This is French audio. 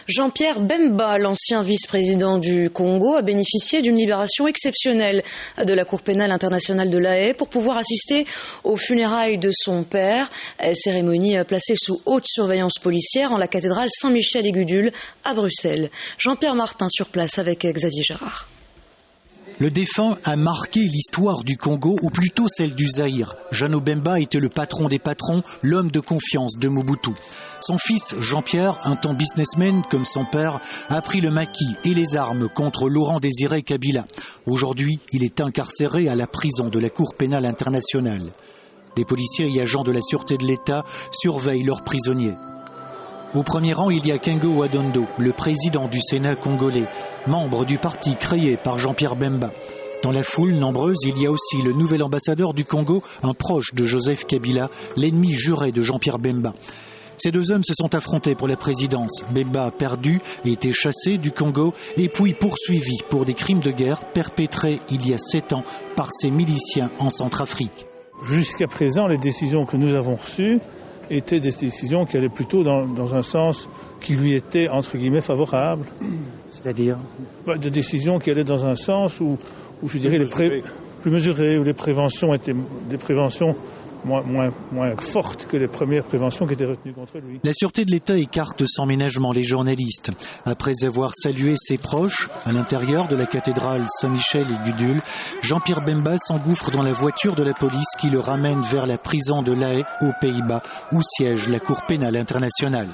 Jean-Pierre Bemba, l'ancien vice-président du Congo, a bénéficié d'une libération exceptionnelle de la Cour pénale internationale de La Haye pour pouvoir assister aux funérailles de son père. Cérémonie placée sous haute surveillance policière en la cathédrale Saint-Michel-et-Gudule à Bruxelles. Jean-Pierre Martin sur place avec Xavier Gérard. Le défunt a marqué l'histoire du Congo, ou plutôt celle du Zaïre. Jeannot Bemba était le patron des patrons, l'homme de confiance de Mobutu. Son fils, Jean-Pierre, un temps businessman comme son père, a pris le maquis et les armes contre Laurent Désiré Kabila. Aujourd'hui, il est incarcéré à la prison de la Cour pénale internationale. Des policiers et agents de la sûreté de l'État surveillent leurs prisonniers. Au premier rang, il y a Kengo Wadondo, le président du Sénat congolais, membre du parti créé par Jean-Pierre Bemba. Dans la foule nombreuse, il y a aussi le nouvel ambassadeur du Congo, un proche de Joseph Kabila, l'ennemi juré de Jean-Pierre Bemba. Ces deux hommes se sont affrontés pour la présidence. Bemba a perdu et été chassé du Congo et puis poursuivi pour des crimes de guerre perpétrés il y a 7 ans par ses miliciens en Centrafrique. Jusqu'à présent, les décisions que nous avons reçues étaient des décisions qui allaient plutôt dans un sens qui lui était, entre guillemets, favorable. C'est-à-dire Des décisions qui allaient dans un sens où je dirais, plus mesurées, où les préventions étaient des préventions moins fortes que les premières préventions qui étaient retenues contre lui. La sûreté de l'État écarte sans ménagement les journalistes. Après avoir salué ses proches à l'intérieur de la cathédrale Saint-Michel-et-Gudule, Jean-Pierre Bemba s'engouffre dans la voiture de la police qui le ramène vers la prison de La Haye aux Pays-Bas où siège la Cour pénale internationale.